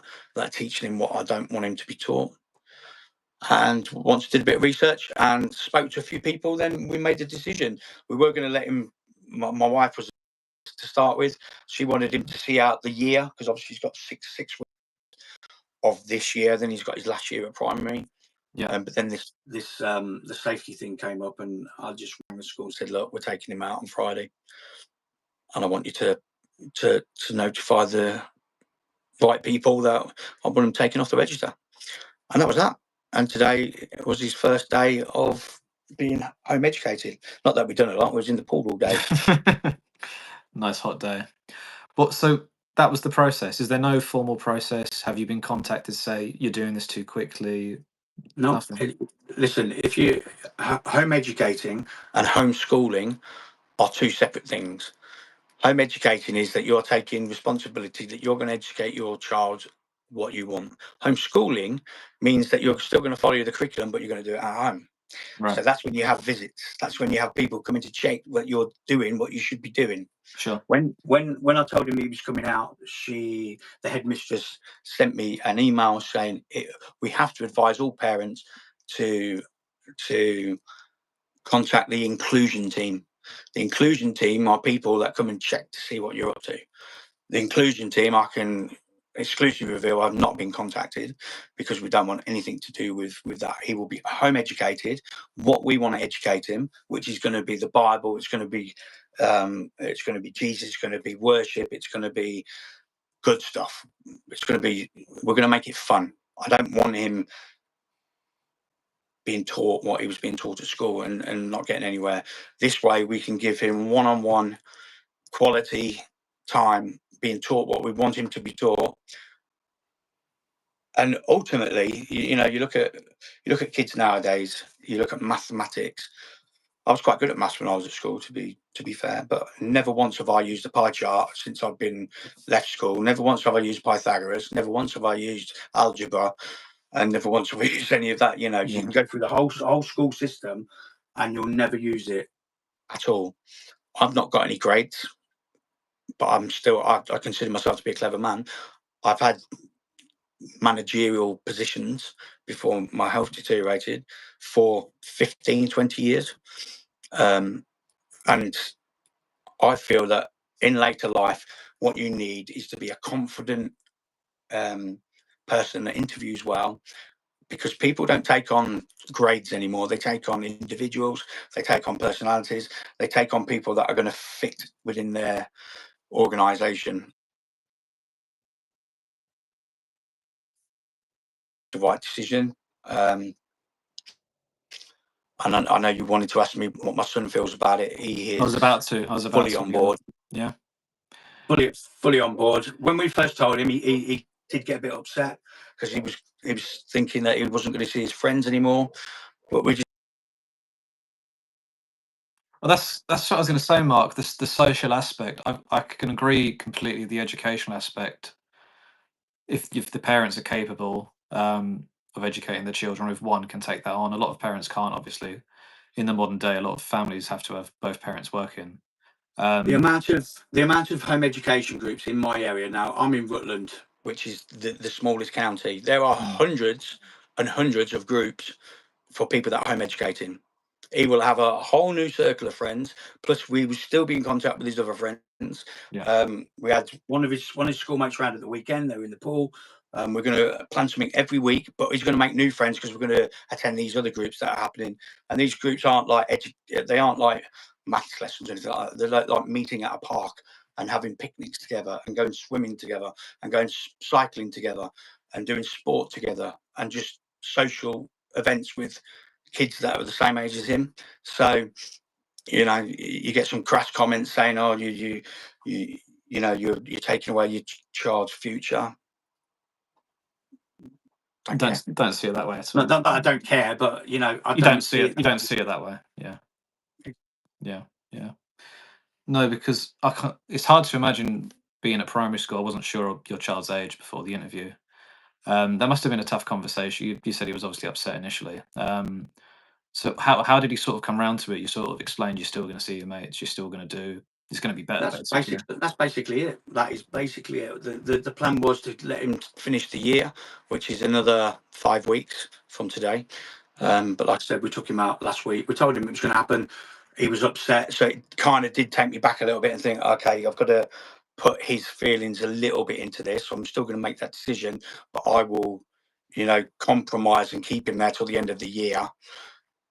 teaching him what I don't want him to be taught. And once did a bit of research and spoke to a few people, then we made a decision. We were going to let him. My wife was to start with. She wanted him to see out the year because obviously he's got six weeks of this year. Then he's got his last year at primary. Yeah. But then this the safety thing came up, and I just rang the school and said, "Look, we're taking him out on Friday, and I want you to notify the right people that I want him taken off the register." And that was that. And today was his first day of being home educated. Not that we've done a lot; we was in the pool all day. Nice hot day. But so that was the process. Is there no formal process? Have you been contacted to say you're doing this too quickly? no. Nothing. Listen, if you home educating and homeschooling are two separate things. Home educating is that you're taking responsibility that you're going to educate your child what you want. Homeschooling means that you're still going to follow the curriculum, but you're going to do it at home. Right. So that's when you have visits. That's when you have people coming to check that you're doing what you should be doing. Sure. When I told him he was coming out, the headmistress sent me an email saying we have to advise all parents to contact the inclusion team. The inclusion team are people that come and check to see what you're up to. The inclusion team, I can exclusively reveal, I've not been contacted, because we don't want anything to do with that. He will be home educated. What we want to educate him, which is going to be the Bible, it's going to be Jesus, it's going to be worship, it's going to be good stuff. We're going to make it fun. I don't want him being taught what he was being taught at school and not getting anywhere. This way we can give him one-on-one quality time being taught what we want him to be taught. And ultimately, you look at kids nowadays, you look at mathematics. I was quite good at maths when I was at school, to be fair, but never once have I used a pie chart since I've been left school. Never once have I used Pythagoras. Never once have I used algebra, and never once have I used any of that. You can go through the whole school system, and you'll never use it at all. I've not got any grades, but I consider myself to be a clever man. I've had managerial positions before my health deteriorated for 15, 20 years. And I feel that in later life, what you need is to be a confident person that interviews well, because people don't take on grades anymore. They take on individuals, they take on personalities, they take on people that are going to fit within their organization. The right decision. And I know you wanted to ask me what my son feels about it. He is I was about to fully on board. Yeah. Fully on board. When we first told him, he did get a bit upset because he was thinking that he wasn't going to see his friends anymore. But we just Well, that's what I was going to say, Mark. The social aspect, I can agree completely. The educational aspect, if the parents are capable of educating their children, or if one can take that on, a lot of parents can't. Obviously, in the modern day, a lot of families have to have both parents working. The amount of home education groups in my area now. I'm in Rutland, which is the smallest county. There are hundreds and hundreds of groups for people that are home educating. He will have a whole new circle of friends. Plus, we will still be in contact with his other friends. Yeah. We had one of his schoolmates around at the weekend. They were in the pool. We're going to plan something every week, but he's going to make new friends because we're going to attend these other groups that are happening. And these groups aren't like they aren't like maths lessons or anything like that. They're like meeting at a park and having picnics together and going swimming together and going cycling together and doing sport together and just social events with kids that are the same age as him. So, you get some crass comments saying, "Oh, you're taking away your child's future." Don't see it that way at all. Not that I don't care, but you don't see it. You don't see it that way. Yeah. No, because it's hard to imagine being at primary school. I wasn't sure of your child's age before the interview. That must have been a tough conversation. You said he was obviously upset initially. So how did he sort of come round to it? You sort of explained you're still going to see your mates. You're still going to do. It's going to be better. That's basically it. That is basically it. The plan was to let him finish the year, which is another 5 weeks from today. But like I said, we took him out last week. We told him it was going to happen. He was upset, so it kind of did take me back a little bit and think, okay, I've got to put his feelings a little bit into this. So I'm still going to make that decision, but I will, compromise and keep him there till the end of the year.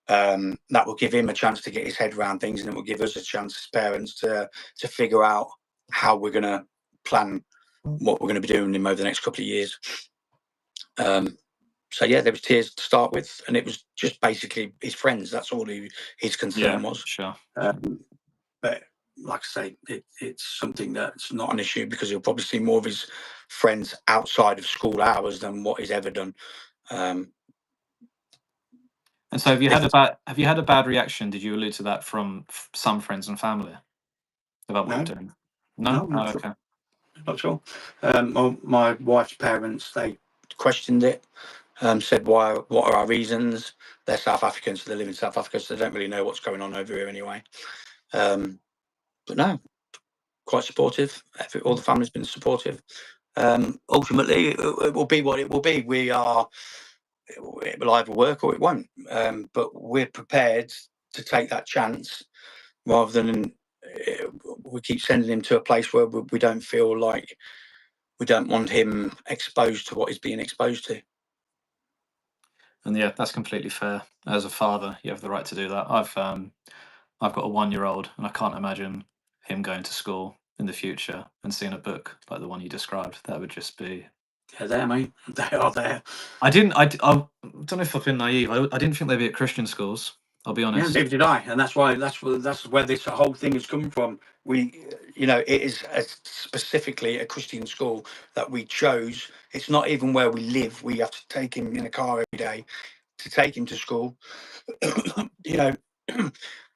That will give him a chance to get his head around things, and it will give us a chance as parents to figure out how we're going to plan what we're going to be doing him over the next couple of years. So yeah, there was tears to start with, and it was just basically his friends. That's all his concern was. Sure. But like I say, it's something that's not an issue, because he'll probably see more of his friends outside of school hours than what he's ever done. And so, have you had a bad reaction? Did you allude to that from some friends and family about what you're doing? No? No, okay. Not at all. My wife's parents, they questioned it, said, what are our reasons? They're South Africans, so they live in South Africa, so they don't really know what's going on over here anyway. But no, quite supportive. All the family's been supportive. Ultimately, it will be what it will be. It will either work or it won't. But we're prepared to take that chance rather than we keep sending him to a place where we don't feel like we don't want him exposed to what he's being exposed to. And yeah, that's completely fair. As a father, you have the right to do that. I've got a 1-year-old, and I can't imagine him going to school in the future and seeing a book like the one you described. That would just be. They're there, mate. They are there. I don't know if I've been naive. I didn't think they'd be at Christian schools. I'll be Yeah, honest. neither did I, and that's where this whole thing has come from. It is specifically a Christian school that we chose. It's not even where we live. We have to take him in a car every day to take him to school.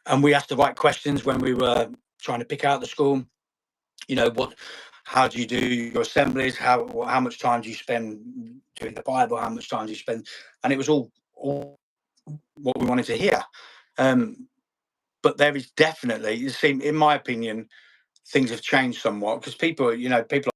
And we asked the right questions when we were trying to pick out the school. How do you do your assemblies? How much time do you spend doing the Bible? How much time do you spend? And it was all what we wanted to hear. But there is definitely, in my opinion, things have changed somewhat because people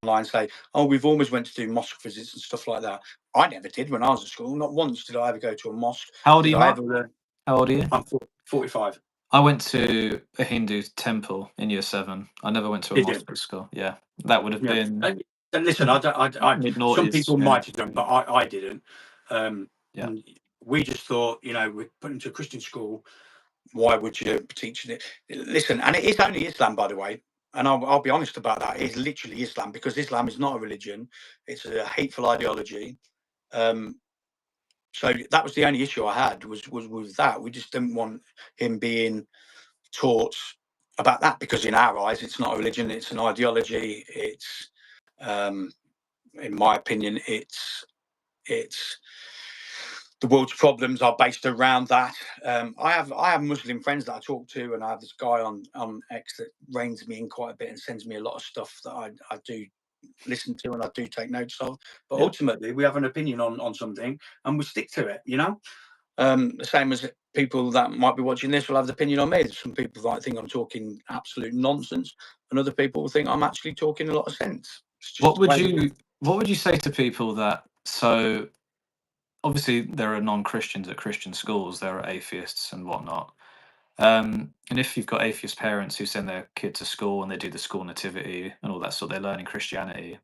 online say, "Oh, we've always went to do mosque visits and stuff like that." I never did when I was at school. Not once did I ever go to a mosque. How old are you, Did I Mark? ever How old are you? I'm 45. I went to a Hindu temple in year 7. I never went to a Did you? mosque at school. Yeah, that would have Yeah. been And listen, mid-noughties. some people Yeah. might have done, but I didn't. Yeah. And we just thought, we're put into a Christian school. Why would you teach it? Listen, and it is only Islam, by the way. And I'll be honest about that. It's literally Islam, because Islam is not a religion. It's a hateful ideology. So that was the only issue I had was with that. We just didn't want him being taught about that, because in our eyes, it's not a religion. It's an ideology. It's, in my opinion, it's the world's problems are based around that. I have Muslim friends that I talk to, and I have this guy on X that reins me in quite a bit and sends me a lot of stuff that I do listen to and I do take notes of. But ultimately, we have an opinion on something and we stick to it. The same as people that might be watching this will have an opinion on me. Some people might think I'm talking absolute nonsense, and other people will think I'm actually talking a lot of sense. What would you say to people that, so obviously there are non-Christians at Christian schools, there are atheists and whatnot. And if you've got atheist parents who send their kid to school and they do the school nativity and all that sort, they're learning Christianity.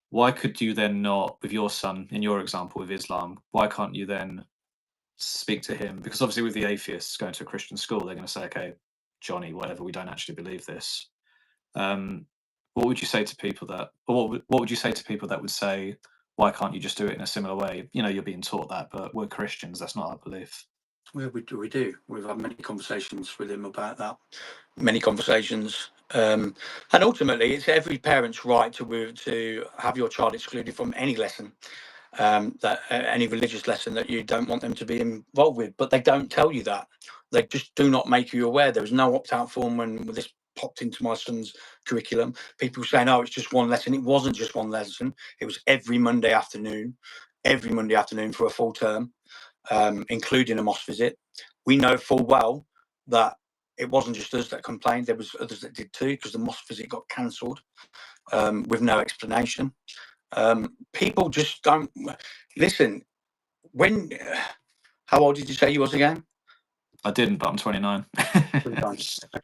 Why could you then not, with your son, in your example with Islam, why can't you then speak to him? Because obviously with the atheists going to a Christian school, they're going to say, okay, Johnny, whatever, we don't actually believe this. What would you say to people that, or what would you say to people that would say, why can't you just do it in a similar way? You're being taught that, but we're Christians, that's not our belief. Well, we do. We've had many conversations with him about that. Many conversations. And ultimately, it's every parent's right to have your child excluded from any lesson, any religious lesson that you don't want them to be involved with. But they don't tell you that. They just do not make you aware. There was no opt-out form when this popped into my son's curriculum. People saying, "Oh, it's just one lesson." It wasn't just one lesson. It was every Monday afternoon for a full term, including a mosque visit. We know full well that it wasn't just us that complained. There was others that did too, because the mosque visit got cancelled with no explanation. People just don't listen. How old did you say you was again? I didn't, but I'm 29. Okay,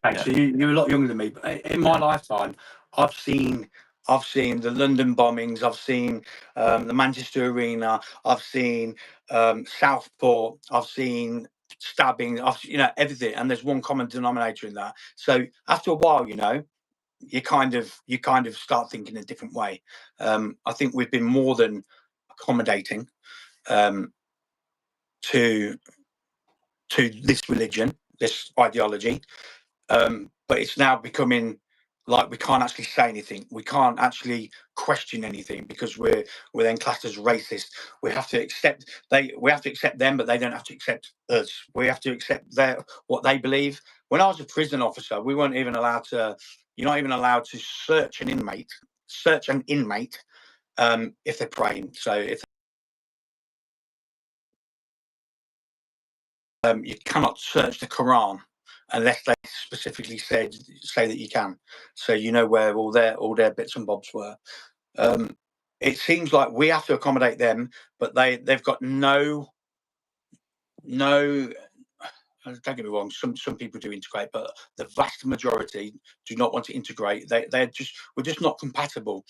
yeah. So you're a lot younger than me. But in my lifetime, I've seen the London bombings. I've seen the Manchester Arena. I've seen Southport. I've seen stabbing. Everything. And there's one common denominator in that. So after a while, you kind of start thinking a different way. I think we've been more than accommodating to this religion, this ideology, but it's now becoming like we can't actually say anything. We can't actually question anything, because we're then classed as racist. We have to accept them, but they don't have to accept us. We have to accept what they believe. When I was a prison officer, we weren't even allowed to. You're not even allowed to search an inmate. search an inmate if they're praying. So if you cannot search the Quran unless they specifically say that you can, so you know where all their bits and bobs were. It seems like we have to accommodate them, but they've got no. Don't get me wrong. Some people do integrate, but the vast majority do not want to integrate. We're just not compatible.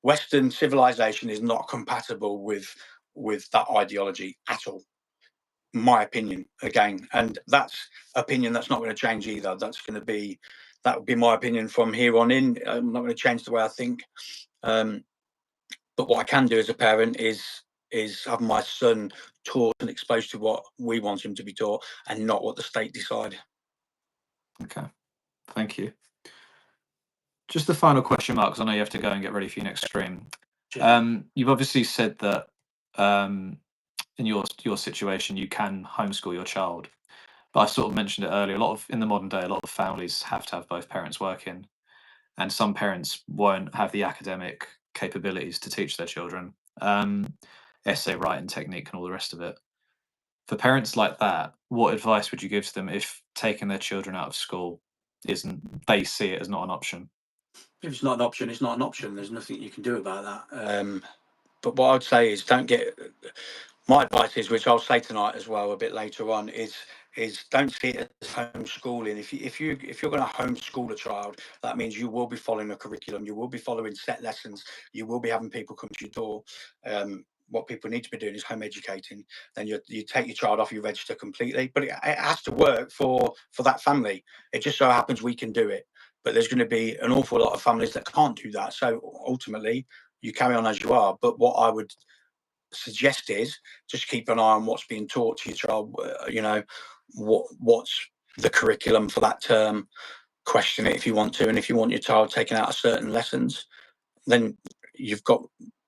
Western civilization is not compatible with that ideology at all. My opinion, again, and that's opinion that's not going to change either. That would be my opinion from here on in. I'm not going to change the way I think. But what I can do as a parent is have my son taught and exposed to what we want him to be taught, and not what the state decide. Okay, thank you. Just the final question, Mark, because I know you have to go and get ready for your next stream. You've obviously said that in your situation you can homeschool your child, but I sort of mentioned it earlier. In the modern day, a lot of families have to have both parents working, and some parents won't have the academic capabilities to teach their children essay writing technique and all the rest of it. For parents like that, what advice would you give to them if taking their children out of school they see it as not an option? If it's not an option, it's not an option. There's nothing you can do about that. But what I'd say is my advice is, which I'll say tonight as well a bit later on, is don't see it as homeschooling. If you're going to homeschool a child, that means you will be following a curriculum, you will be following set lessons, you will be having people come to your door. What people need to be doing is home educating. Then you take your child off your register completely, but it has to work for that family. It just so happens we can do it, but there's going to be an awful lot of families that can't do that. So ultimately, you carry on as you are. But what I would suggest is just keep an eye on what's being taught to your child. What's the curriculum for that term. Question it if you want to, and if you want your child taken out of certain lessons, then you've got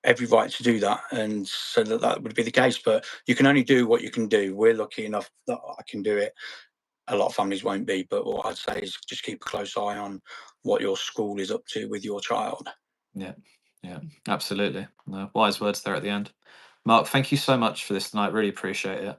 every right to do that, and so that would be the case. But you can only do what you can do. We're lucky enough that I can do it. A lot of families won't be, but what I'd say is just keep a close eye on what your school is up to with your child. Yeah, absolutely. No, wise words there at the end. Mark, thank you so much for this tonight. Really appreciate it.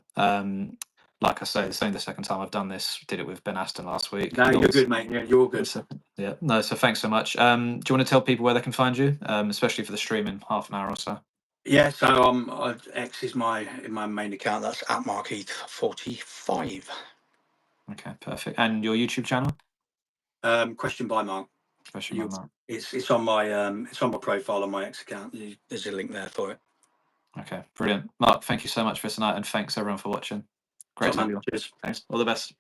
Like I say, it's only the second time I've done this. Did it with Ben Aston last week. No, you're good, mate. Yeah, you're all good. So thanks so much. Do you want to tell people where they can find you, especially for the stream in half an hour or so? Yeah, so X is my main account. That's at Mark Heath 45. Okay, perfect. And your YouTube channel? Question by Mark. Question by Mark. It's on my profile on my X account. There's a link there for it. Okay, brilliant. Mark, thank you so much for tonight, and thanks everyone for watching. Great to have you on. Cheers. Thanks. All the best.